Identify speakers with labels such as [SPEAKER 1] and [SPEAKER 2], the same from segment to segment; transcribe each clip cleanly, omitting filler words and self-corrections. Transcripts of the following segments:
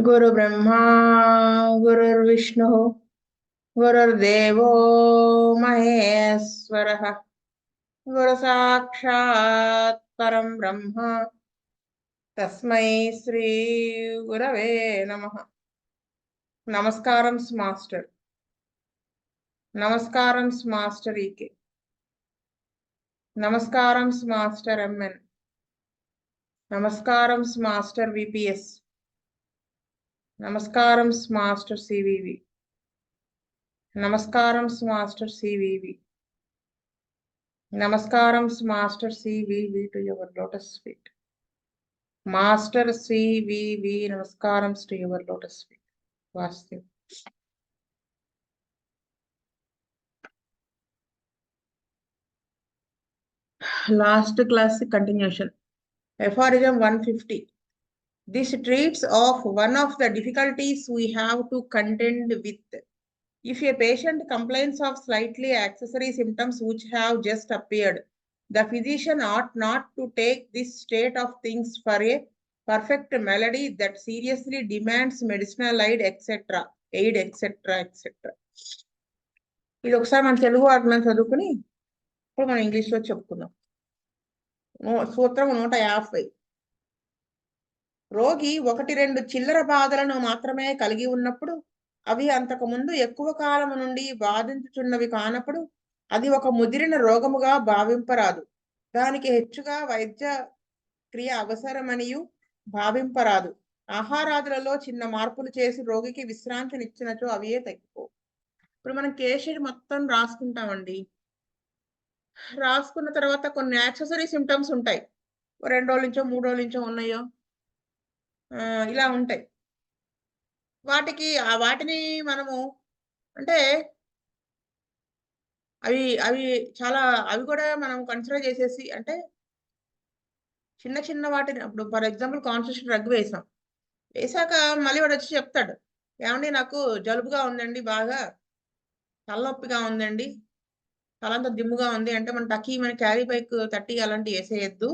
[SPEAKER 1] गुरु ब्रह्मा गुरुर्विष्णु गुरुर्देवो महेश्वरः गुरु साक्षात् परं ब्रह्म तस्मै श्री गुरवे नमः। नमस्कारं मास्टर, नमस्कारं मास्टर ఈకే, నమస్కారం మాస్టర్ ఎంఎన్, నమస్కారం మాస్టర్ విపిఎస్, నమస్కారం మాస్టర్ సివివి, నమస్కారం మాస్టర్ సివివి, నమస్కారం master CVV to your lotus feet. Master CVV నమస్కారం టు యువర్ లోటస్ ఫీట్. వాస్తు last class continuation. Aphorism 150. This treats of one of the difficulties we have to contend with. If a patient complains of slightly accessory symptoms which have just appeared, the physician ought not to take this state of things for a perfect malady that seriously demands medicinal aid, etc. ఇది ఒకసారి మన తెలుగు వాటిలో చదువుకుని ఇప్పుడు మనం ఇంగ్లీష్లో చెప్పుకుందాం. సూత్రం 150. రోగి 1-2 చిల్లర బాధలను మాత్రమే కలిగి ఉన్నప్పుడు, అవి అంతకుముందు ఎక్కువ కాలం నుండి బాధించుచున్నవి కానప్పుడు అది ఒక ముదిరిన రోగముగా భావింపరాదు. దానికి హెచ్చుగా వైద్య క్రియ అవసరమనియు భావింపరాదు. ఆహారాదులలో చిన్న మార్పులు చేసి రోగికి విశ్రాంతినిచ్చినచో అవే తగ్గిపోవు. ఇప్పుడు మనం కేషీడ్ మొత్తం రాసుకుంటామండి. రాసుకున్న తర్వాత కొన్ని యాక్సెసరీ సిమ్టమ్స్ ఉంటాయి, 2 రోజుల నుంచో 3 రోజుల నుంచో ఉన్నాయో ఇలా ఉంటాయి. వాటిని మనము అంటే అవి చాలా అవి కూడా మనం కన్సిడర్ చేసేసి, అంటే చిన్న వాటిని ఇప్పుడు ఫర్ ఎగ్జాంపుల్ కాన్స్టిట్యూషన్ డ్రగ్ వేసాక మళ్ళీ వాడు వచ్చి చెప్తాడు, ఏమండి నాకు జలుబుగా ఉందండి, బాగా తలనొప్పిగా ఉందండి, తలంతా దిమ్ముగా ఉంది అంటే మన మన క్యారీబైక్ 30 అలాంటివి వేసేయద్దు.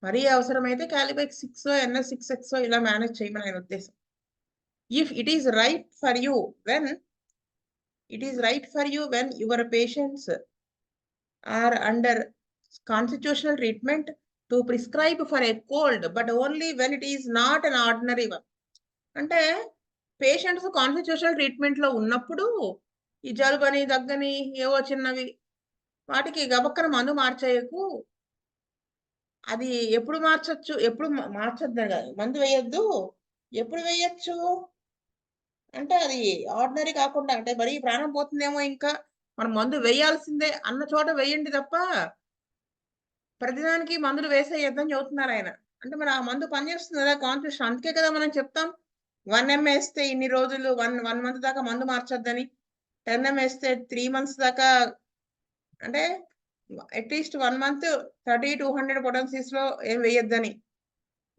[SPEAKER 1] మరీ అవసరమైతే క్యాలిబైక్ 6 NS6X ఇలా మేనేజ్ చేయమని ఆయన ఉద్దేశం. If it is right for you when your patients are under constitutional treatment to prescribe for a cold, but only when it is not an ordinary one. అంటే పేషెంట్స్ కాన్స్టిట్యూషనల్ ట్రీట్మెంట్ లో ఉన్నప్పుడు ఈ జలుబని దగ్గని ఏవో చిన్నవి వాటికి గబక్కన మందు మార్చేయకు. అది ఎప్పుడు మార్చొచ్చు, ఎప్పుడు మార్చొద్దు, మందు వేయొద్దు. ఎప్పుడు వేయచ్చు అంటే అది ఆర్డినరీ కాకుండా, అంటే మరీ ప్రాణం పోతుందేమో ఇంకా మనం మందు వేయాల్సిందే అన్న చోట వేయండి తప్ప ప్రతిదానికి మందులు వేసేయొద్దని చెబుతున్నారు ఆయన. అంటే మరి ఆ మందు పనిచేస్తుంది కదా కాన్స్టిట్యూషన్, అందుకే కదా మనం చెప్తాం 1 ml వేస్తే ఇన్ని రోజులు 1 month దాకా మందు మార్చొద్దని, 10 ml వేస్తే 3 months దాకా, అంటే అట్లీస్ట్ 1 month 30-200 పొటెన్సీస్ లో ఏం వేయొద్దని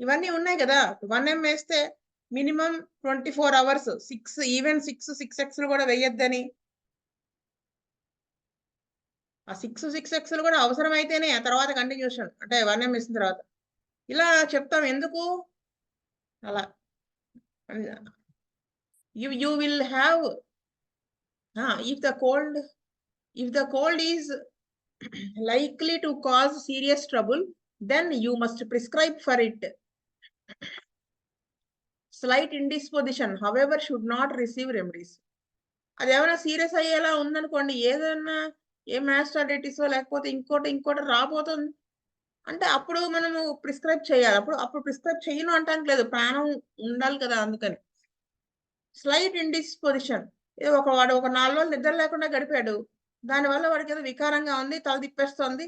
[SPEAKER 1] ఇవన్నీ ఉన్నాయి కదా. 1 ml వేస్తే మినిమం 24 hours 6 కూడా వేయొద్దని, ఆ 6 కూడా అవసరమైతేనే ఆ తర్వాత కంటిన్యూషన్, అంటే 1 ml వేసిన తర్వాత ఇలా చెప్తాం. ఎందుకు అలా? you will have if the cold is likely to cause serious trouble, then you must prescribe for it. Slight indisposition, however, should not receive remedies. అదేమైనా సీరియస్ అయ్యేలా ఉందనుకోండి, ఏదైనా ఏ మ్యాస్టాడిటిసో లేకపోతే ఇంకోటి రాబోతుంది అంటే అప్పుడు మనము ప్రిస్క్రైబ్ చేయాలి. అప్పుడు ప్రిస్క్రైబ్ చేయను అంటానికి లేదు, ప్రాణం ఉండాలి కదా. అందుకని స్లైట్ ఇండిస్పోజిషన్, ఒక 4 రోజులు నిద్ర లేకుండా గడిపాడు, దానివల్ల వాడికి ఏదో వికారంగా ఉంది, తల తిప్పేస్తోంది,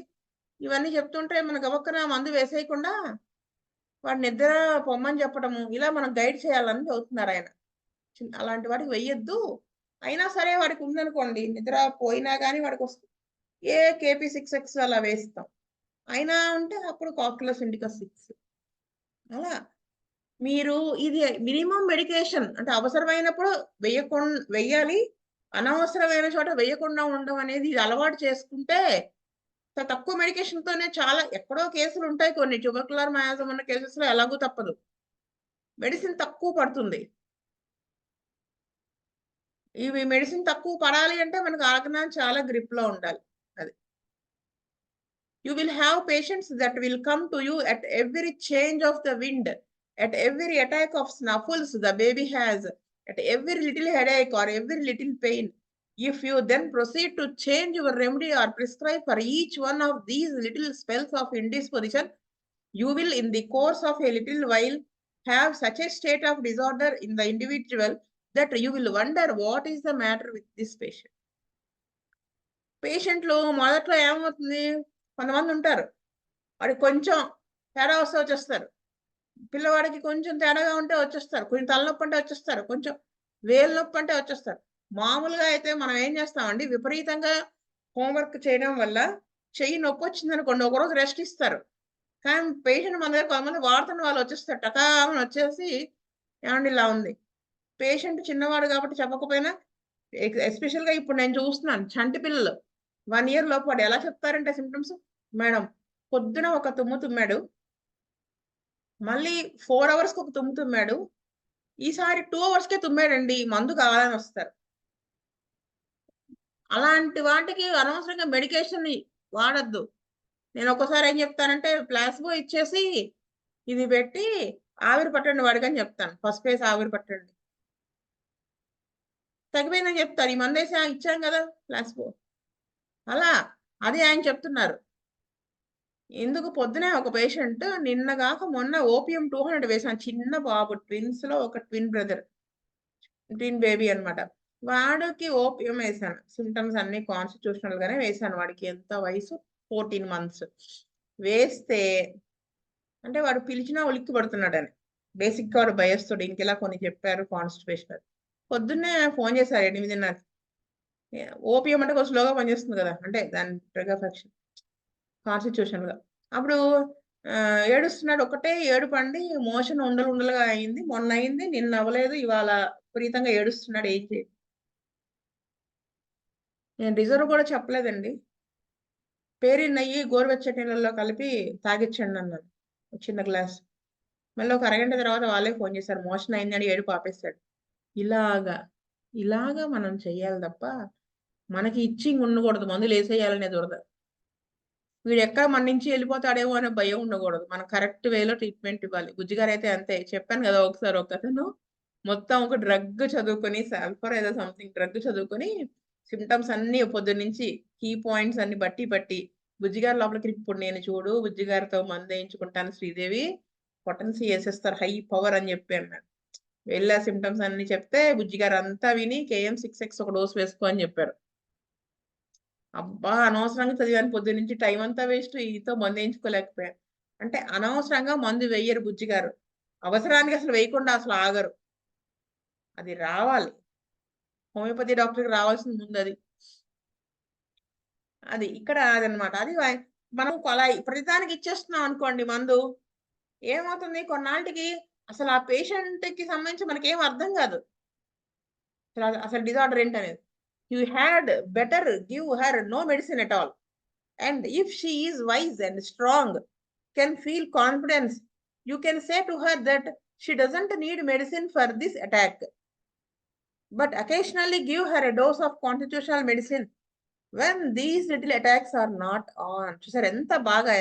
[SPEAKER 1] ఇవన్నీ చెప్తుంటే మన గబక్కన మందు వేసేయకుండా వాడి నిద్ర పొమ్మని చెప్పడము, ఇలా మనం గైడ్ చేయాలని చెబుతున్నారు ఆయన. అలాంటి వాడికి వెయ్యొద్దు. అయినా సరే వాడికి ఉందనుకోండి, నిద్ర పోయినా గాని వాడికొస్తుంది. KP6X అలా వేస్తాం. అయినా ఉంటే అప్పుడు కాక్యులస్ ఇండికస్ 6. అలా మీరు ఇది మినిమమ్ మెడికేషన్ అంటే అవసరమైనప్పుడు వెయ్యాలి. అనవసరమైన చోట వేయకుండా ఉండడం అనేది ఇది అలవాటు చేసుకుంటే తక్కువ మెడికేషన్‌తోనే చాలా ఎక్కడో కేసులుంటాయి కొన్ని ట్యూబర్క్యులర్ మయాజమ్ ఉన్న కేసెస్‌లో ఎలాగూ తప్పదు. మెడిసిన్ తక్కువ పడుతుంది. ఇవి మెడిసిన్ తక్కువ పడాలి అంటే మనకు ఆగ్నం చాలా గ్రిప్‌లో ఉండాలి. అది. You will have patients that will come to you at every change of the wind, at every attack of snuffles the baby has, at every little headache or every little pain. If you then proceed to change your remedy or prescribe for each one of these little spells of indisposition, you will, in the course of a little while, have such a state of disorder in the individual that you will wonder what is the matter with this patient. పేషెంట్‌లు మొదట్లో ఏమవుతుంది, కొంతమందుంటారు. వాడికి కొంచెం తేడా వస్తే వచ్చేస్తారు. పిల్లవాడికి కొంచెం తేడాగా ఉంటే వచ్చేస్తారు. కొంచెం తలనొప్పి అంటే వచ్చేస్తారు. కొంచెం వేలు నొప్పి అంటే వచ్చేస్తారు. మామూలుగా అయితే మనం ఏం చేస్తామండి, విపరీతంగా హోంవర్క్ చేయడం వల్ల చెయ్యి నొప్పొచ్చిందనుకోండి, ఒకరోజు రెస్ట్ ఇస్తారు. కానీ పేషెంట్ మన దగ్గర కొంతమంది వాడుతున్న వాళ్ళు వచ్చేస్తారు. టకామని వచ్చేసి, "ఏవండీ ఇలా ఉంది." పేషెంట్ చిన్నవాడు కాబట్టి చెప్పకపోయినా ఎస్పెషల్‌గా ఇప్పుడు నేను చూస్తున్నాను చంటి పిల్లలు 1 ఇయర్ లోపు వాడు ఎలా చెప్తారంటే సింప్టమ్స్, "మేడం పొద్దున ఒక తుమ్ము తుమ్మాడు. మళ్ళీ 4 అవర్స్‌కి ఒక తుమ్ము తుమ్మాడు. ఈసారి 2 అవర్స్‌కే తుమ్మాడండి. మందు కావాలని" వస్తారు. అలాంటి వాటికి అనవసరంగా మెడికేషన్‌ని వాడొద్దు. నేను ఒక్కోసారి ఏం చెప్తానంటే ప్లాస్బో ఇచ్చేసి, ఇది పెట్టి ఆవిరి పట్టండి వాడికని చెప్తాను. పసుపేసి ఆవిరి పట్టండి. తగ్గిపోయిందని చెప్తారు. ఈ మందేసి ఇచ్చాం కదా! ప్లాస్బో. అలా అది ఆయన చెప్తున్నారు. ఎందుకు పొద్దునే ఒక పేషెంట్ నిన్న గాక మొన్న ఓపీఎం 200 వేసాను. చిన్న బాబు ట్విన్స్‌లో ఒక ట్విన్ బ్రదర్. ట్విన్ బేబీ అన్నమాట. వాడికి ఓపీఎం వేసాను. సింప్టమ్స్ అన్నీ కాన్స్టిట్యూషనల్‌గానే వేసాను. వాడికి ఎంత వయసు 14 మంత్స్. వేస్తే అంటే వాడు పిలిచినా ఉలిక్కి పడుతున్నాడని. బేసిక్‌గా వాడు భయస్తుడు. ఇంకిలా కొన్ని చెప్పారు కాన్‌స్టిపేషన్ అని. పొద్దున్నే ఫోను చేశారు 8:30కి. ఓపీఎం అంటే కొంచెం స్లోగా పనిచేస్తుంది గదా! అంటే దాని డ్రగ్ అఫెక్షన్ కాన్స్టిట్యూషన్‌గా. అప్పుడు ఏడుస్తున్నాడు. ఒకటే ఏడుపండి. మోషన్ ఉండలు ఉండలుగా అయింది. మొన్నయింది. నిన్న అవ్వలేదు. ఇవాళ విపరీతంగా ఏడుస్తున్నాడు. ఏం చేయాలి? నేను రిజర్వ్ గూడా చెప్పలేదండి. పేరిన నెయ్యి గోరువెచ్చటి నీళ్ళల్లో కలిపి తాగిచ్చండన్నాను. ఒక చిన్న గ్లాస్. మళ్ళీ ఒక అరగంట తర్వాత వాళ్ళే ఫోను చేశారు. మోషన్ అయిందని ఏడుపు ఆపేసాడు. ఇలాగా, ఇలాగా మనం చెయ్యాలి తప్ప, మనకి ఇచ్చింగ్ ఉండకూడదు. మందులేసేయాలనే దురద. వీడెక్కడ మన నుంచి ఎళ్ళిపోతాడేమో అనే భయం ఉండకూడదు. మనం కరెక్ట్ వేలో ట్రీట్మెంట్ ఇవ్వాలి. బుజ్జిగారైతే అంతే. చెప్పాను గదా! ఒకసారి ఒకతను మొత్తం ఒక డ్రగ్ చదువుకొని సల్ఫర్ ఏదో సంథింగ్ డ్రగ్ చదువుకొని సింప్టమ్స్ అన్నీ పొద్దున్నుంచి కీ పాయింట్స్ అన్ని బట్టి బుజ్జిగారి లోపలికి ఇప్పుడు నేను చూడు బుజ్జిగారితో మందేయించుకుంటాను శ్రీదేవి. పొటెన్సీ ఏసేస్తారు హై పవర్ అని చెప్పి అన్నాడు. వెళ్ళి ఆ సింప్టమ్స్ అన్నీ చెప్తే బుజ్జిగారు అంతా విని KM6X ఒక డోస్ వేసుకో అని చెప్పారు. అబ్బా! అనవసరంగా చదివాను పొద్దున్నుంచి టైం అంతా వేస్ట్. ఈతో మందేయించుకోలేకపోయాను. అంటే అనవసరంగా మందు వెయ్యరు బుజ్జిగారు. అవసరానికి అసలు వేయకుండా అసలు ఆగరు. అది రావాలి. హోమియోపతి డాక్టర్‌కి రావాల్సింది ముందది. అది. ఇక్కడ అదనమాట. అది మనం అలా ప్రతిదానికి ఇచ్చేస్తున్నాం అనుకోండి మందు. ఏమవుతుంది కొన్నాళ్ళకి అసలు ఆ పేషెంట్‌కి సంబంధించి మనకేం అర్థం కాదు. అసలు డిజార్డర్ ఏంటనేది. You had better give her no medicine at all. And if she is wise and strong, can feel confidence, you can say to her that she doesn't need medicine for this attack, but occasionally give her a dose of constitutional medicine when these little attacks are not on. చూసారు ఎంత బాగా.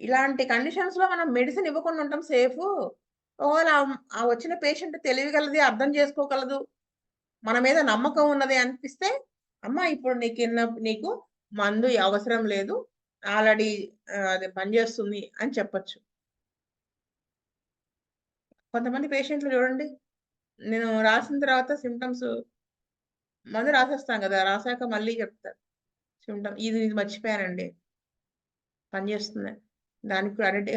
[SPEAKER 1] ఇలాంటి కండిషన్స్‌లో మనం medicine ఇవ్వకుండా ఉండటం safe. ఒకవేళ ఆ వచ్చిన పేషెంట్ తెలివిగలది, అర్థం చేసుకోగలదు, మన మీద నమ్మకం ఉన్నది అనిపిస్తే, అమ్మా ఇప్పుడు నీకు మందు అవసరం లేదు. ఆల్రెడీ అది పనిచేస్తుంది అని చెప్పొచ్చు. కొంతమంది పేషెంట్‌లు చూడండి, నేను రాసిన తర్వాత సింప్టమ్స్ మందు రాసేస్తాం గదా! రాసాక మళ్ళీ చెప్తారు. ఇది మర్చిపోయానండి. పనిచేస్తుంది. దానికి కూడా అరటి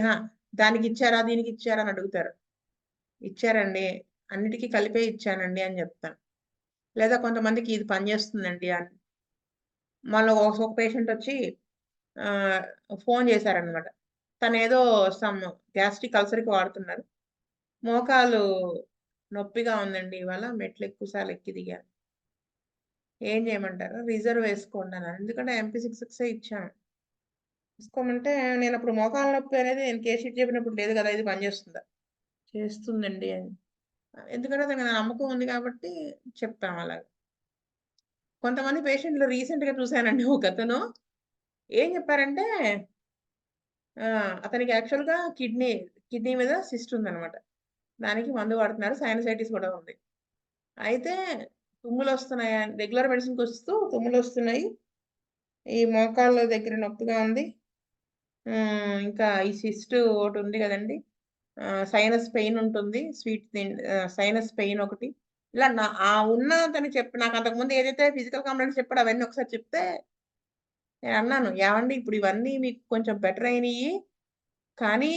[SPEAKER 1] దానికి ఇచ్చారా, దీనికి ఇచ్చారా అని అడుగుతారు. ఇచ్చారండి. అన్నిటికి కలిపే ఇచ్చానండి అని చెప్తాను. లేదా కొంతమందికి ఇది పనిచేస్తుందండి అని. మళ్ళీ ఒక పేషెంట్ వచ్చి ఫోన్ చేశారనమాట. తనేదో సమ్ గ్యాస్ట్రిక్ అల్సర్‌కి వాడుతున్నారు. మోకాలు నొప్పిగా ఉందండి ఇవాళ మెట్లు ఎక్కువ సార్లు ఎక్కి దిగాను. ఏం చేయమంటారు? రిజర్వ్ వేసుకోండి అన్నారు. ఎందుకంటే ఎంపీ66 ఇచ్చాను. తీసుకోమంటే నేనప్పుడు మోకాళ్ళ నొప్పి అనేది నేను కేస్ షీట్ చెప్పినప్పుడు లేదు కదా! ఇది పనిచేస్తుందా? చేస్తుందండి అని. ఎందుకంటే అతనికి నా నమ్మకం ఉంది కాబట్టి చెప్పాం అలాగా. కొంతమంది పేషెంట్‌లు రీసెంట్‌గా చూసానండి ఒకతను ఏం చెప్పారంటే అతనికి యాక్చువల్‌గా కిడ్నీ మీద సిస్ట్ ఉందన్నమాట. దానికి మందు వాడుతున్నారు. సైనసైటిస్ కూడా ఉంది. అయితే తుమ్ములొస్తున్నాయి రెగ్యులర్ మెడిసిన్‌కొస్తూ తుమ్ములొస్తున్నాయి. ఈ మోకాళ్ళ దగ్గర నొప్పిగా ఉంది. ఇంకా ఈ సిస్ట్ ఒకటుంది గదండీ! సైనస్ పెయిన్ ఉంటుంది. సైనస్ పెయిన్ ఒకటి. ఇలా ఉన్న అతను నాకు అంతకుముందు ఏదైతే ఫిజికల్ కంప్లెయింట్స్ చెప్పాడో అవన్నీ ఒకసారి చెప్తే నేనన్నాను, "ఏవండీ ఇప్పుడు ఇవన్నీ మీకు కొంచెం బెటర్ అయినియి. కానీ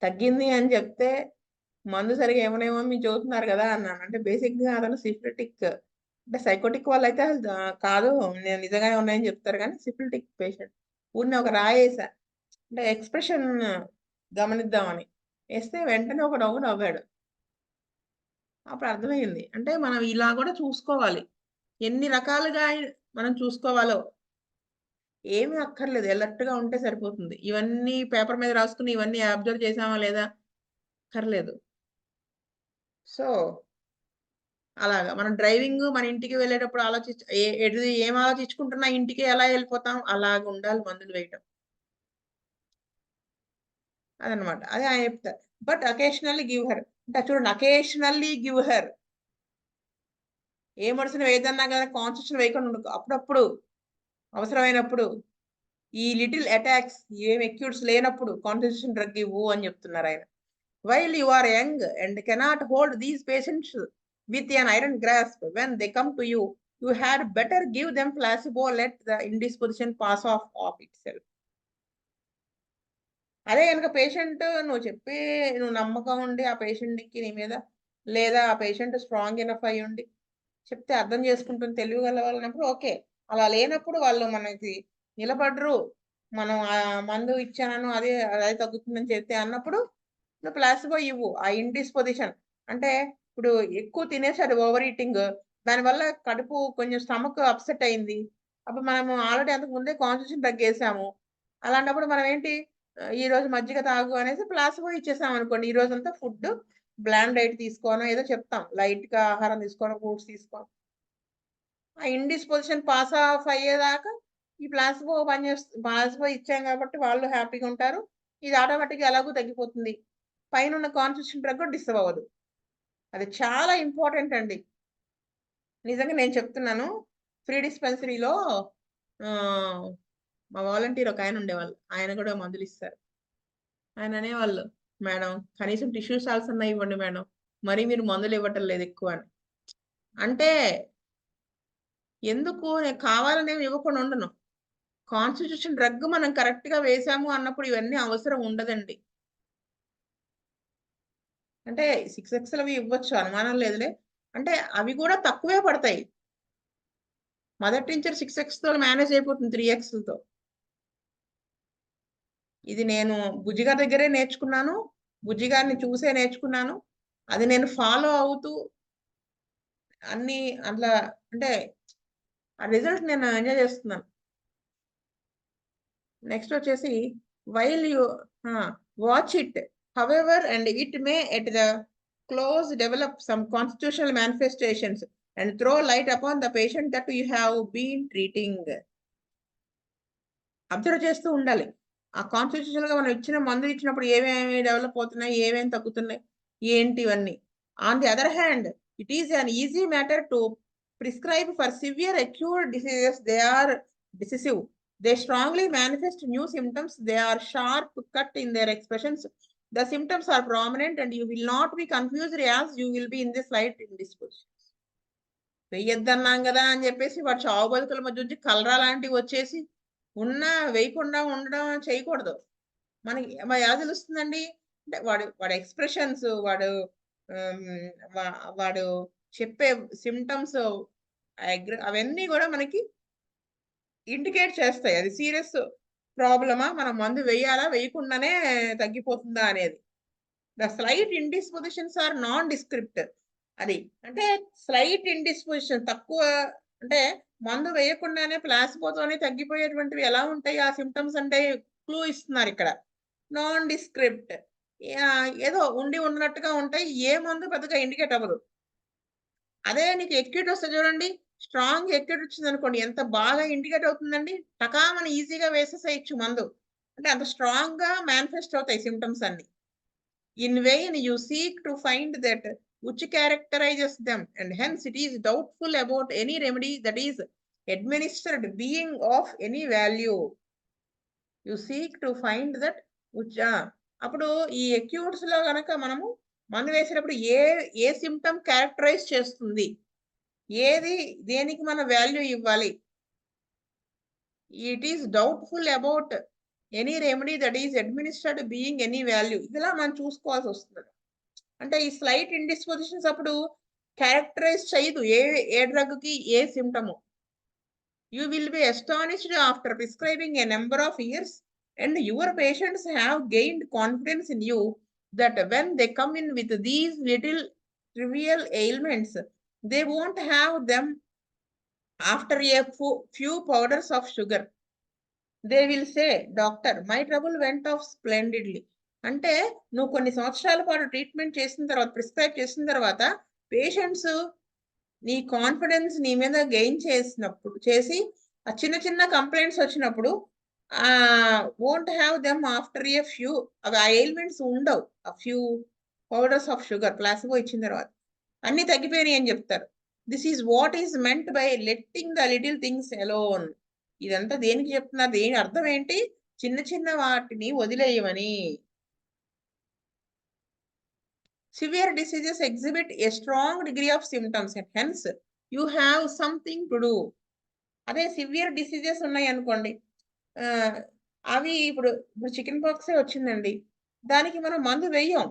[SPEAKER 1] తగ్గింది అని చెప్తే మందు సరిగ్గా ఇవ్వనేమో మీరు చెబుతున్నారు గదా!" అన్నాను. అంటే బేసిక్‌గా అతను సిఫిలిటిక్ అంటే సైకోటిక్ వాళ్ళైతే కాదు నేను నిజంగానే ఉన్నాయని చెప్తారు గానీ సిఫిలిటిక్ పేషెంట్. ఊరినే ఒక రాయేసా. అంటే ఎక్స్‌ప్రెషన్ గమనిద్దామని. ఏస్తే వెంటనే ఒక నవ్వు నవ్వాడు. అప్పుడు అర్థమైంది. అంటే మనం ఇలా గూడా చూసుకోవాలి. ఎన్ని రకాలుగా మనం చూసుకోవాలో. ఏమి అక్కర్లేదు. అలర్ట్‌గా ఉంటే సరిపోతుంది. ఇవన్నీ పేపర్ మీద రాసుకొని ఇవన్నీ అబ్జర్వ్ చేసామా లేదా అక్కర్లేదు. సో, అలాగా మనం డ్రైవింగు మన ఇంటికి వెళ్ళేటప్పుడు ఏం ఆలోచించుకుంటున్నా ఇంటికి ఎలా ఎళ్ళిపోతాం అలాగుండాలి మందులు వేయటం. అదనమాట. అదే ఆయన చెప్తారు. But occasionally give her. అంటే చూడండి అకేషనల్లీ గివ్ హర్. ఏ మెడిసిన్ వేయద్దన్నా గదా! కాన్స్టిట్యూషన్ వేయకుండా ఉండకు. అప్పుడప్పుడు అవసరమైనప్పుడు ఈ లిటిల్ అటాక్స్ ఏం అక్యూట్స్ లేనప్పుడు కాన్స్టిట్యూషన్ డ్రగ్ ఇవ్వు అని చెప్తున్నారాయన. While you are young and cannot hold these patients with an iron grasp when they come to you, you had better give them placebo let the indisposition pass off itself. అదే గనక నువ్వు నమ్మకం ఉండి ఆ పేషెంట్‌కి నీ మీద లేదా ఆ పేషెంట్ స్ట్రాంగ్ ఎనఫ్ అయ్యుండి చెప్తే అర్థం చేసుకుంటుంది తెలివిగల వాళ్ళన్నప్పుడు ఓకే. అలా లేనప్పుడు వాళ్ళు మనకి నిలబడరు. మనం మందు ఇచ్చాను అదే తగ్గుతుందని చెప్తే అన్నప్పుడు నువ్వు ప్లాసిబో ఇవ్వు. ఆ ఇండిస్పోజిషన్ అంటే ఇప్పుడు ఎక్కువ తినేసాడు ఓవర్ ఈటింగ్. దానివల్ల కడుపు కొంచెం స్టమక్ అప్‌సెట్ అయింది. అప్పుడు మనము ఆల్రెడీ అంతకు ముందే కాన్స్టిట్యూషన్ తగ్గేసాము. అలాంటప్పుడు మనం ఏంటి ఈరోజు మజ్జిగ తాగు అనేసి ప్లాసిబో ఇచ్చేసామనుకోండి. ఈ రోజంతా ఫుడ్డు బ్లాండ్ డైట్ తీసుకోనో ఏదో చెప్తాం. లైట్‌గా ఆహారం తీసుకోనో, ఫ్రూట్స్ తీసుకో ఆ ఇండిస్‌పోజిషన్ పాస్ ఆఫ్ అయ్యేదాకా ఈ ప్లాసిబో ఇచ్చాం కాబట్టి వాళ్ళు హ్యాపీగా ఉంటారు. ఇది ఆటోమేటిక్‌గా ఎలాగో తగ్గిపోతుంది. పైనున్న కాన్స్టిట్యూషన్ డ్రగ్ కూడా డిస్టర్బ్ అవ్వదు. అది చాలా ఇంపార్టెంట్ అండి. నిజంగా నేను చెప్తున్నాను. ఫ్రీ డిస్పెన్సరీలో ఆహ్, మా వాలంటీర్ ఒకాయన ఉండేవాళ్ళు. ఆయన కూడా మందులిస్తారు. ఆయన అనేవాళ్ళు, "మేడం కనీసం టిష్యూ సాల్స్ అన్నా ఇవ్వండి మేడం. మరీ మీరు మందులు ఇవ్వటం లేదు ఎక్కువ" అని. అంటే ఎందుకు నేను కావాలనేమి ఇవ్వకుండా ఉండను. కాన్స్టిట్యూషన్ డ్రగ్ మనం కరెక్ట్‌గా వేసాము అన్నప్పుడు ఇవన్నీ అవసరం ఉండదండి. అంటే 6 ఇవ్వచ్చు అనుమానం లేదులే. అంటే అవి కూడా తక్కువే పడతాయి. మదర్ టించర్ 6 మేనేజ్ అయిపోతుంది 3 ఇది నేను బుజ్జి గారి దగ్గరే నేర్చుకున్నాను. బుజ్జి గారిని చూసే నేర్చుకున్నాను. అది నేను ఫాలో అవుతూ అన్నీ అట్లా అంటే ఆ రిజల్ట్ నేను ఎంజాయ్ చేస్తున్నాను. నెక్స్ట్ వచ్చేసి while you ah! Watch it. However and it may at the close develop some constitutional manifestations and throw light upon the patient that you have been treating. Observe చేస్తూ ఉండాలి. ఆ కాన్స్టిట్యూషనల్‌గా మనం ఇచ్చిన మందులు ఇచ్చినప్పుడు ఏమేమి డెవలప్ అవుతున్నాయి, ఏమేమి తగ్గుతున్నాయి, ఏంటి ఇవన్నీ. On the other hand it is an easy matter to prescribe for severe acute diseases they are decisive. They strongly manifest new symptoms. They are sharp cut in their expressions. The symptoms are prominent and you will not be confused as you will be in the slight indisposition. వెయ్యొద్దన్నాం గదా! అని జెప్పేసి వాడు చావు బతుకుల మధ్య నుంచి కలరా లాంటివి వచ్చేసి ఉన్నా వేయకుండా ఉండడం చేయకూడదు. మనకి ఎలా తెలుస్తుందండి? అంటే వాడి ఎక్స్‌ప్రెషన్స్, వాడు చెప్పే సింప్టమ్స్ అవన్నీ గూడా మనకి ఇండికేట్ చేస్తాయి. అది సీరియస్ ప్రాబ్లమా? మనం మందు వేయాలా? వేయకుండానే తగ్గిపోతుందా అనేది. The slight indispositions are nondescript. అది. అంటే స్లైట్ ఇండిస్పోజిషన్ తక్కువ, అంటే మందు వేయకుండానే ప్లాసిబోతోనే తగ్గిపోయేటువంటివి ఎలా ఉంటాయి? ఆ సింప్టమ్స్ అంటే క్లూ ఇస్తున్నారిక్కడ. నాన్ డిస్క్రిప్ట్. ఏదో ఉన్నట్టుగా ఉంటాయి. ఏ మందు పెద్దగా ఇండికేట్ అవ్వదు. అదే నీకు ఎక్యూట్ వస్తే చూడండి. స్ట్రాంగ్ ఎక్యూట్ వచ్చిందనుకోండి, ఎంత బాగా ఇండికేట్ అవుతుందండి. టకామని ఈజీగా వేసేసేయొచ్చు మందు. అంటే అంత స్ట్రాంగ్‌గా మేనిఫెస్ట్ అవుతాయి సింప్టమ్స్ అన్నీ. In vain you seek to find that which characterizes them, and hence it is doubtful about any remedy that is administered being of any value. You seek to find that which అప్పుడు ఈ అక్యూట్స్‌లో గనక మనము మందు వేసేటప్పుడు ఏ symptom characterise చేస్తుంది? ఏది దేనికి మనం వాల్యూ ఇవ్వాలి? It is doubtful about any remedy that is administered being any value. ఇదిలా మనం చూసుకోవాల్సొస్తది. అంటే ఈ స్లైట్ ఇండిస్పోజిషన్స్ అప్పుడు క్యారెక్టరైజ్ చేయదు. ఏ డ్రగ్‌కి ఏ సింప్టము. You will be astonished after prescribing a number of years and your patients have gained confidence in you that when they come in with these little trivial ailments, they won't have them after a few powders of sugar. They will say, doctor my trouble went off splendidly. అంటే నువ్వు కొన్ని సంవత్సరాల పాటు treatment చేసిన తర్వాత, prescribe చేసిన తర్వాత patients నీ కాన్ఫిడెన్స్ నీ మీద గెయిన్ చేసి ఆ చిన్న చిన్న కంప్లెయింట్స్ వచ్చినప్పుడు won't have them after a few, అవి ఆ ఎయిల్మెంట్స్ ఉండవు. ఆ few powders of sugar placebo ఇచ్చిన తర్వాత. అన్నీ తగ్గిపోయినాయి అని చెప్తారు. This is what is meant by letting the little things alone. ఇదంతా దేనికి చెప్తున్నారు? దేని అర్థం ఏంటి? చిన్న చిన్న వాటిని వదిలేయమని. Severe diseases exhibit a strong degree of symptoms and hence you have something to do. అదే సివియర్ డిసీజెస్ ఉన్నాయనుకోండి. ఆహ్, అవి ఇప్పుడు చికెన్ పాక్సే వచ్చిందండి. దానికి మనం మందు వెయ్యం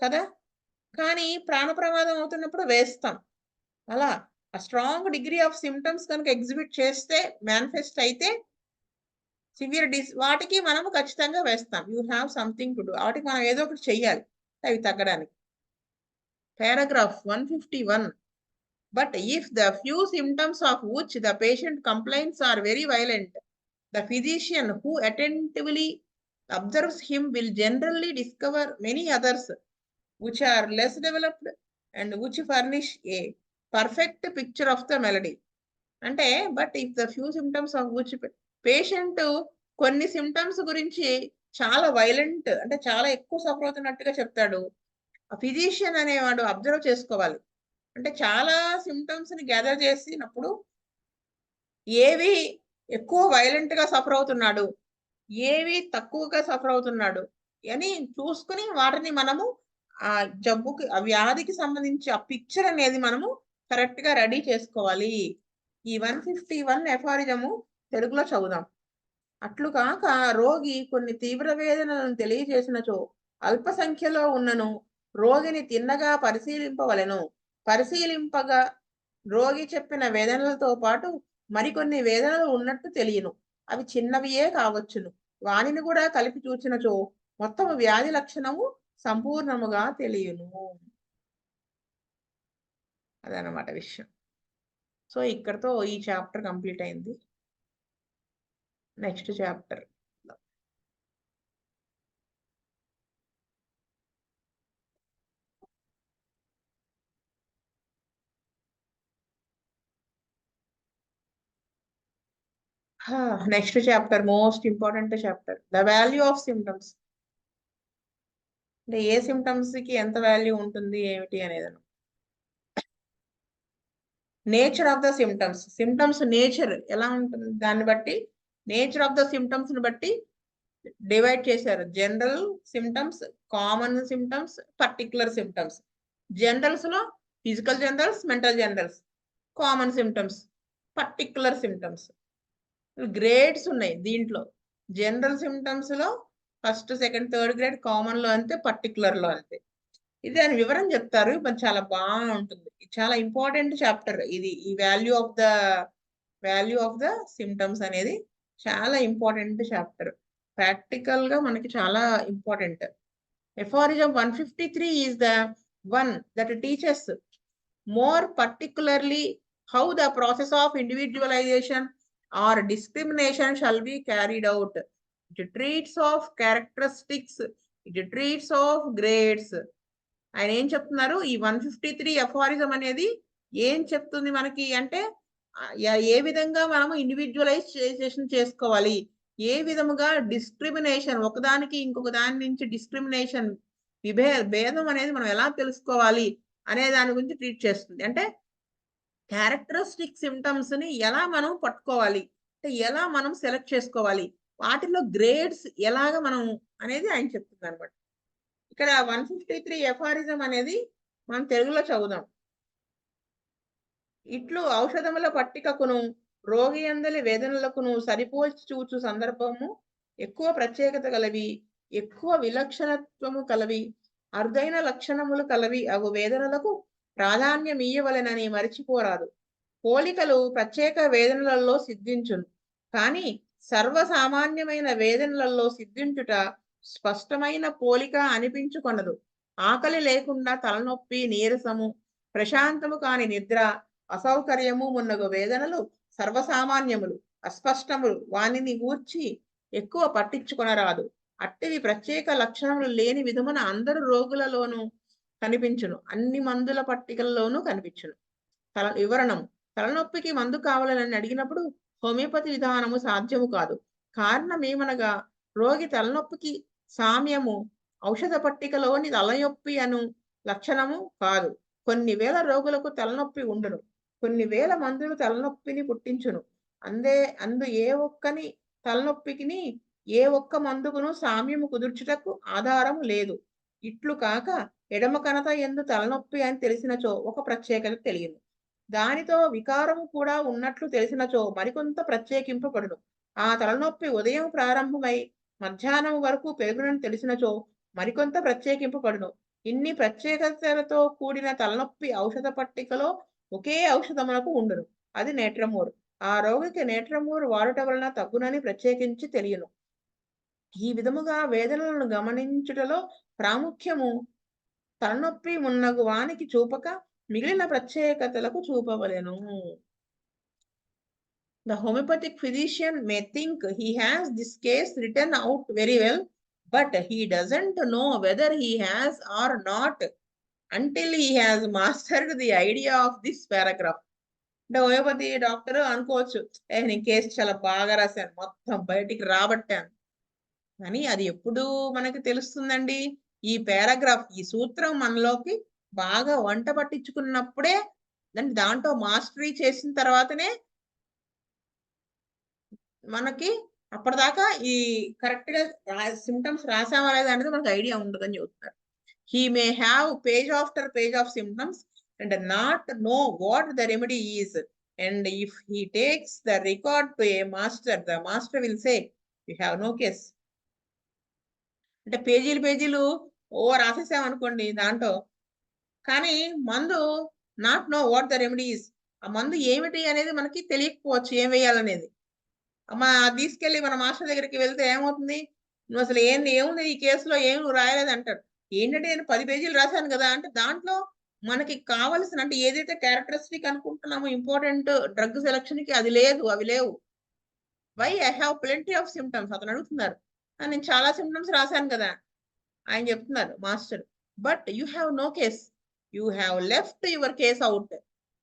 [SPEAKER 1] కదా! కానీ ప్రాణ ప్రమాదం అవుతున్నప్పుడు వేస్తాం. అలా ఆ స్ట్రాంగ్ డిగ్రీ ఆఫ్ సింప్టమ్స్ కనుక ఎగ్జిబిట్ చేస్తే, మేనిఫెస్ట్ అయితే వాటికి మనము ఖచ్చితంగా వేస్తాం. You have something to do. వాటికి మనం ఏదో ఒకటి చెయ్యాలి అవి తగ్గడానికి. Paragraph 151. But if the few symptoms of which the patient complains are very violent, the physician who attentively observes him will generally discover many others which are less developed and which furnish a perfect picture of the malady. అంటే but if the few symptoms of which patient కొన్ని symptoms గురించి చాలా violent, అంటే చాలా ఎక్కువ suffer అవుతున్నట్టుగా చెప్తాడు. ఆ physician అనేవాడు అబ్జర్వ్ చేసుకోవాలి. అంటే చాలా సింప్టమ్స్‌ని గ్యాదర్ చేసినప్పుడు ఏవి ఎక్కువ వైలెంట్‌గా సఫర్ అవుతున్నాడు, ఏవి తక్కువగా సఫర్ అవుతున్నాడు అని చూసుకొని వాటిని మనము ఆ వ్యాధికి సంబంధించి ఆ పిక్చర్ అనేది మనము కరెక్ట్‌గా రెడీ చేసుకోవాలి. ఈ 151 ఎఫారిజము తెలుగులో చదువుదాం. అట్లు కాక రోగి కొన్ని తీవ్ర వేదనలను తెలియజేసినచో అల్ప సంఖ్యలో ఉన్నను రోగిని తిన్నగా పరిశీలింపవలెను. పరిశీలింపగా రోగి చెప్పిన వేదనలతో పాటు మరికొన్ని వేదనలు ఉన్నట్టు తెలియను. అవి చిన్నవియే కావచ్చును. వానిని కూడా కలిపి చూచినచో మొత్తము వ్యాధి లక్షణము సంపూర్ణముగా తెలియును. అదనమాట విషయం. సో, ఇక్కడితో ఈ చాప్టర్ కంప్లీట్ అయింది. Next chapter. Next chapter most important chapter. The value of symptoms. అంటే ఏ సింప్టమ్స్‌కి ఎంత వాల్యూ ఉంటుంది ఏమిటి అనేదను. Nature of the symptoms. Symptoms nature ఎలా ఉంటుంది దాన్ని బట్టి, నేచర్ ఆఫ్ ద సింప్టమ్స్‌ని బట్టి డివైడ్ చేశారు. General symptoms, common symptoms, particular symptoms. జనరల్స్‌లో physical generals, mental generals. Common symptoms, particular symptoms. Grades ఉన్నాయి దీంట్లో. జనరల్ సింప్టమ్స్‌లో ఫస్ట్, సెకండ్, థర్డ్ గ్రేడ్, కామన్‌లో అంతే, పర్టిక్యులర్‌లో అంతే. ఇది దాని వివరం చెప్తారు. మరి చాలా బావుంటుంది. చాలా ఇంపార్టెంట్ చాప్టర్ ఇది. ఈ వాల్యూ ఆఫ్ ద సిమ్టమ్స్ అనేది చాలా ఇంపార్టెంట్ చాప్టర్. ప్రాక్టికల్‌గా మనకి చాలా important. Aphorism 153 is the one that teaches more particularly how the process of individualization or discrimination shall be carried out. It treats of characteristics, it treats of grades. ఆయన ఏం చెప్తున్నారు? ఈ 153 అఫారిజం అనేది ఏం చెప్తుంది మనకి అంటే ఏ విధంగా మనము ఇండివిడ్యువలైజేషన్ చేసుకోవాలి, ఏ విధముగా డిస్క్రిమినేషన్, ఒకదానికి ఇంకొక దాని నుంచి డిస్క్రిమినేషన్ భేదం అనేది మనం ఎలా తెలుసుకోవాలి అనే దాని గురించి ట్రీట్ చేస్తుంది. అంటే క్యారెక్టరిస్టిక్ సిమ్టమ్స్ ని ఎలా మనం పట్టుకోవాలి, అంటే ఎలా మనం సెలెక్ట్ చేసుకోవాలి, వాటిలో గ్రేడ్స్ ఎలాగ మనం అనేది ఆయన చెప్తుంది అనమాట. ఇక్కడ 153 ఎఫారిజం అనేది మనం తెలుగులో చదువుదాం. ఇట్లు ఔషధముల పట్టికకును రోగి అందలి వేదనలకును సరిపోల్చి చూచు సందర్భము ఎక్కువ ప్రత్యేకత కలవి, ఎక్కువ విలక్షణత్వము కలవి, అరుదైన లక్షణములు కలవి అగు వేదనలకు ప్రాధాన్యమియ్యవలెనని మరిచిపోరాదు. పోలికలు ప్రత్యేక వేదనలలో సిద్ధించును, కానీ సర్వసామాన్యమైన వేదనలలో సిద్ధించుట స్పష్టమైన పోలిక అనిపించుకొనదు. ఆకలి లేకుండా తలనొప్పి, నీరసము, ప్రశాంతము కాని నిద్ర, అసౌకర్యము మున్నగు వేదనలు సర్వసామాన్యములు, అస్పష్టములు, వానిని గూర్చి ఎక్కువ పట్టించుకొనరాదు. అట్టివి ప్రత్యేక లక్షణములు లేని విధమున అందరు రోగులలోనూ కనిపించును, అన్ని మందుల పట్టికల్లోనూ కనిపించును. వివరణము: తలనొప్పికి మందు కావాలని అడిగినప్పుడు హోమియోపతి విధానము సాధ్యము కాదు. కారణమేమనగా రోగి తలనొప్పికి సామ్యము ఔషధ పట్టికలోని తలనొప్పి అను లక్షణము కాదు. కొన్ని వేల రోగులకు తలనొప్పి ఉండును, కొన్ని వేల మందులు తలనొప్పిని పుట్టించును. అందు ఏ ఒక్కని తలనొప్పికిని ఏ ఒక్క మందుకును సామ్యము కుదుర్చుటకు ఆధారము లేదు. ఇట్లు కాక ఎడమ కణత ఎందు తలనొప్పి అని తెలిసినచో ఒక ప్రత్యేకత తెలియను, దానితో వికారము కూడా ఉన్నట్లు తెలిసినచో మరికొంత ప్రత్యేకింపబడును. ఆ తలనొప్పి ఉదయం ప్రారంభమై మధ్యాహ్నం వరకు పెరుగునని తెలిసినచో మరికొంత ప్రత్యేకింపబడును. ఇన్ని ప్రత్యేకతలతో కూడిన తలనొప్పి ఔషధ పట్టికలో ఒకే ఔషధములకు ఉండును, అది నేట్రమూర్. ఆ రోగికి నేట్రమూర్ వాడుట వలన తగ్గునని ప్రత్యేకించి తెలియను. ఈ విధముగా వేదనలను గమనించుటలో ప్రాముఖ్యము తలనొప్పి మున్నగు వానికి చూపక మిగిలిన ప్రత్యేకతలకు చూపవలెను. The homeopathic physician may think he has this case written out very well, but he doesn't know whether he has or not until he has mastered the idea of this paragraph. అంటే homeopathy doctor అనుకోవచ్చు, నేను case చాలా బాగా రాశాను, మొత్తం బయటికి రాబట్టాను. కానీ అది ఎప్పుడు మనకి తెలుస్తుందండి? ఈ పారాగ్రాఫ్, ఈ సూత్రం మనలోకి బాగా వంట పట్టించుకున్నప్పుడే, దాంట్లో మాస్టరీ చేసిన తర్వాతనే మనకి అప్పటిదాకా ఈ కరెక్ట్‌గా సింప్టమ్స్ రాసామా లేదా అనేది మనకు ఐడియా ఉండదని చెప్తున్నారు. He may have page after page of symptoms and not know what the remedy is. And if he takes the record to a master, the master will say, "You have no case." అంటే పేజీలు రాసేసామనుకోండి దాంట్లో, కానీ మందు not know what the remedy is. ఆ మందు ఏమిటి అనేది మనకి తెలియకపోవచ్చు, ఏం వేయాలనేది. తీసుకెళ్ళి మన మాస్టర్ దగ్గరికి వెళ్తే ఏమవుతుంది? నువ్వు అసలు ఏముంది ఈ కేసులో, ఏమి నువ్వు రాయలేదు అంటాడు. ఏంటంటే నేను 10 పేజీలు రాశాను కదా అంటే, దాంట్లో మనకి కావాల్సిన, అంటే ఏదైతే క్యారెక్టరిస్టిక్ అనుకుంటున్నామో ఇంపార్టెంట్ డ్రగ్ సెలక్షన్ కి అది లేదు, అవి లేవు. Why I have plenty of symptoms అతను అడుగుతున్నారు. నేను చాలా సిమ్టమ్స్ రాశాను కదా ఆయన చెప్తున్నారు master. But you have no case, you have left your case out,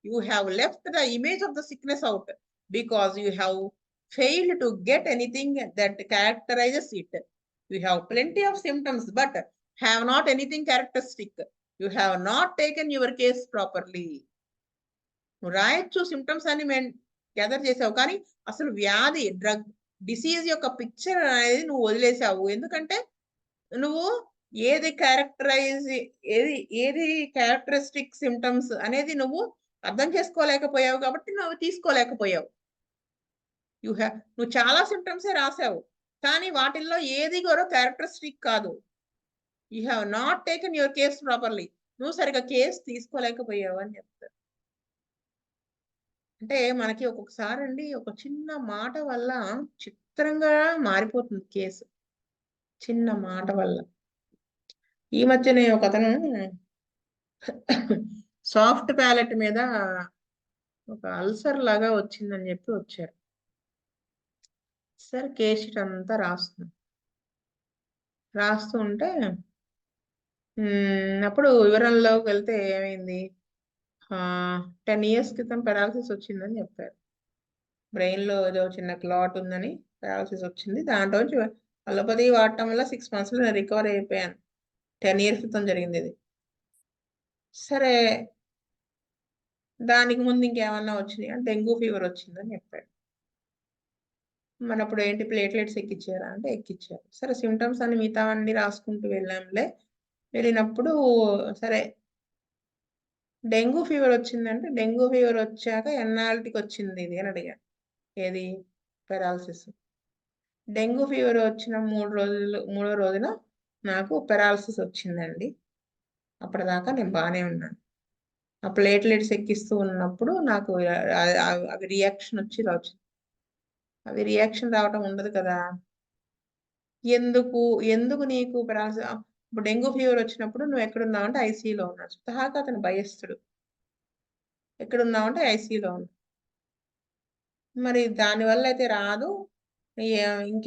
[SPEAKER 1] you have left the image of the sickness out, because you have failed to get anything that characterizes it. You have plenty of symptoms but have not anything characteristic. You have not taken your case properly. నువ్వు రాయొచ్చు symptoms అని gather చేసావు, కానీ అసలు వ్యాధి disease యొక్క picture అనేది నువ్వు వదిలేసావు. ఎందుకంటే నువ్వు ఏది క్యారెక్టరిస్టిక్ సిమ్టమ్స్ అనేది నువ్వు అర్థం చేసుకోలేకపోయావు, కాబట్టి నువ్వు తీసుకోలేకపోయావు. నువ్వు చాలా సిమ్టమ్సే రాసావు, కానీ వాటిల్లో ఏది కూడా క్యారెక్టరిస్టిక్ కాదు. You have not taken your case properly. నువ్వు సరిగ్గా కేసు తీసుకోలేకపోయావు అని చెప్తారు. అంటే మనకి ఒక్కొక్కసారండి ఒక చిన్న మాట వల్ల చిత్రంగా మారిపోతుంది కేసు. చిన్న మాట వల్ల. ఈ మధ్యనే ఒకతను సాఫ్ట్ ప్యాలెట్ మీద ఒక అల్సర్ లాగా వచ్చిందని చెప్పి వచ్చారు. సరే కేస్ షీట్ అంతా రాస్తూ ఉంటే అప్పుడు వివరంలోకి వెళ్తే ఏమైంది, 10 years క్రితం పెరాలసిస్ వచ్చిందని చెప్పారు. బ్రెయిన్లో ఏదో చిన్న క్లాట్ ఉందని పెరాలసిస్ వచ్చింది. దాంట్లోంచి అలోపతి వాడటం వల్ల 6 monthsలో నేను రికవర్ అయిపోయాను. 10 years క్రితం జరిగింది ఇది. సరే దానికి ముందు ఇంకేమన్నా వచ్చినాయి అంటే డెంగ్యూ ఫీవర్ వచ్చిందని చెప్పాడు. మరి అప్పుడు ఏంటి ప్లేట్లెట్స్ ఎక్కిచ్చారా అంటే ఎక్కిచ్చారు. సరే సిమ్టమ్స్ అన్ని మిగతావన్నీ రాసుకుంటూ వెళ్ళాంలే. వెళ్ళినప్పుడు సరే డెంగ్యూ ఫీవర్ వచ్చిందంటే డెంగ్యూ ఫీవర్ వచ్చాక ఎన్నాళ్ళకి వచ్చింది ఇది అని అడిగాను. ఏది పెరాలసిస్. డెంగ్యూ ఫీవర్ వచ్చిన 3 రోజున నాకు పెరాలసిస్ వచ్చిందండి. అప్పటిదాకా నేను బాగానే ఉన్నాను. ఆ ప్లేట్లెట్స్ ఎక్కిస్తూ ఉన్నప్పుడు నాకు అవి రియాక్షన్ వచ్చి ఇలా వచ్చింది. అవి రియాక్షన్ రావటం ఉండదు కదా. ఎందుకు నీకు పెరాలసిస్ ఇప్పుడు డెంగ్యూ ఫీవర్ వచ్చినప్పుడు నువ్వు ఎక్కడున్నావు అంటే ఐసీయూలో ఉన్నావు. స్వతహాగా అతను భయస్తుడు. ఎక్కడున్నావు అంటే ఐసీయూలో ఉన్నావు. మరి దానివల్ల అయితే రాదు.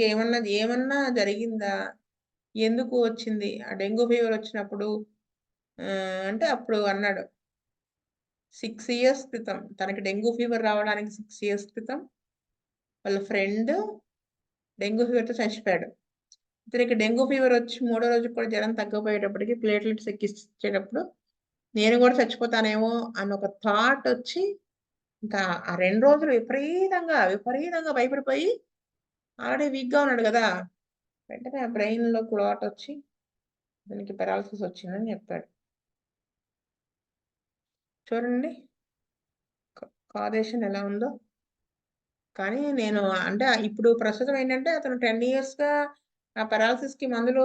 [SPEAKER 1] ఏమన్నా జరిగిందా, ఎందుకు వచ్చింది ఆ డెంగ్యూ ఫీవర్ వచ్చినప్పుడు అంటే అప్పుడు అన్నాడు 6 years క్రితం తనకి డెంగ్యూ ఫీవర్ రావడానికి 6 years క్రితం వాళ్ళ ఫ్రెండ్ డెంగ్యూ ఫీవర్తో చచ్చిపోయాడు. ఇతనికి డెంగ్యూ ఫీవర్ వచ్చి 3వ రోజు కూడా జ్వరం తగ్గపోయేటప్పటికి ప్లేట్లెట్స్ ఎక్కించేటప్పుడు నేను కూడా చచ్చిపోతానేమో అన్న ఒక థాట్ వచ్చి ఇంకా ఆ 2 రోజులు విపరీతంగా భయపడిపోయి ఆల్రెడీ వీక్గా ఉన్నాడు కదా, వెంటనే ఆ బ్రెయిన్లో క్లాట్ వచ్చి దానికి పెరాలసిస్ వచ్చిందని చెప్పాడు. చూడండి కాజేషన్ ఎలా ఉందో. కానీ నేను అంటే ఇప్పుడు ప్రస్తుతం ఏంటంటే అతను 10 yearsగా ఆ పెరాలసిస్కి మందులు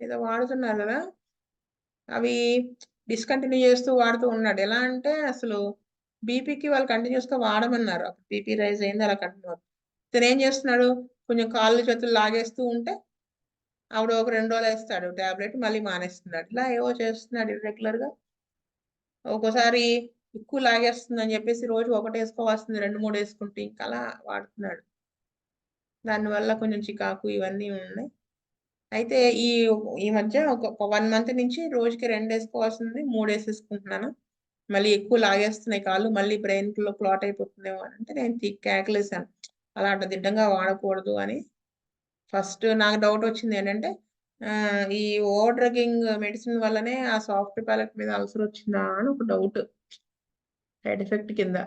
[SPEAKER 1] ఏదో వాడుతున్నారు కదా, అవి డిస్కంటిన్యూ చేస్తూ వాడుతూ ఉన్నాడు. ఎలా అంటే అసలు బీపీకి వాళ్ళు కంటిన్యూస్గా వాడమన్నారు. బీపీ రైజ్ అయింది అలా కంటిన్యూ. ఇతను ఏం చేస్తున్నాడు, కొంచెం కాళ్ళు చేతులు లాగేస్తూ ఉంటే ఆవిడ ఒక 2 రోజులు వేస్తాడు టాబ్లెట్, మళ్ళీ మానేస్తున్నాడు. ఇలా ఏవో చేస్తున్నాడు ఇర్రెగ్యులర్గా. ఒక్కోసారి ఎక్కువ లాగేస్తుందని చెప్పేసి రోజు ఒకటి వేసుకోవాల్సింది 2, 3 వేసుకుంటే ఇంకా అలా వాడుతున్నాడు. దానివల్ల కొంచెం చికాకు ఇవన్నీ ఉన్నాయి. అయితే ఈ మధ్య ఒక 1 month నుంచి రోజుకి 2 వేసుకోవాల్సింది 3 వేసేసుకుంటున్నాను. మళ్ళీ ఎక్కువ లాగేస్తున్నాయి కాళ్ళు, మళ్ళీ బ్రెయిన్లో క్లాట్ అయిపోతుందేమో అని అంటే నేను కేకలేసాను అలా అంత దిడ్డంగా వాడకూడదు అని. ఫస్ట్ నాకు డౌట్ వచ్చింది ఏంటంటే ఈ ఓవర్ డ్రగ్గింగ్ మెడిసిన్ వల్లనే ఆ సాఫ్ట్ ప్యాలెట్ మీద అల్సర్ వచ్చిందా అని ఒక డౌట్, సైడ్ ఎఫెక్ట్ కింద.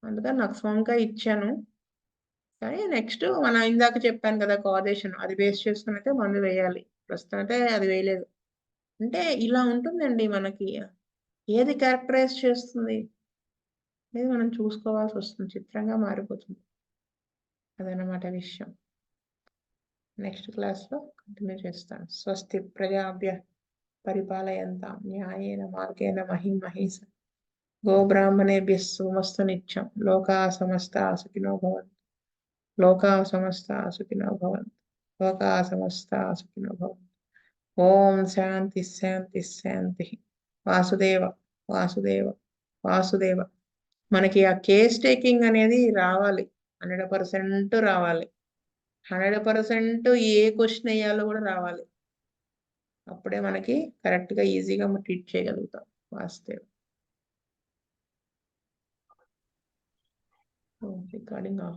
[SPEAKER 1] అందుకని నాకు సోమకాయ ఇచ్చాను. కానీ నెక్స్ట్ మనం ఇందాక చెప్పాను కదా కాజేషన్, అది బేస్ చేసుకుని అయితే మందు వేయాలి. ప్రస్తుతం అయితే అది వేయలేదు. అంటే ఇలా ఉంటుందండి మనకి. ఏది క్యారెక్టరైజ్ చేస్తుంది అనేది మనం చూసుకోవాల్సి వస్తుంది. చిత్రంగా మారిపోతుంది. అదనమాట విషయం. నెక్స్ట్ క్లాస్లో కంటిన్యూ చేస్తాను. స్వస్తి ప్రజాభ్య పరిపాలయంతాం న్యాయేన మార్గేణ మహిమహీస గోబ్రాహ్మణేభ్యः సోమస్తు నిత్యం. లోకా సమస్తా సుఖినో భవంతు. లోకా సమస్తా సుఖినో భవంతు. లోకా సమస్తా సుఖినో భవంతు. ఓం శాంతి శాంతి శాంతి. వాసుదేవ వాసుదేవ వాసుదేవ. మనకి ఆ కేస్ టేకింగ్ అనేది రావాలి. 100% రావాలి. 100% ఏ క్వశ్చన్ వేయాలో కూడా రావాలి. అప్పుడే మనకి కరెక్ట్గా ఈజీగా ట్రీట్ చేయగలుగుతాం. వాసుదేవ. Recording of.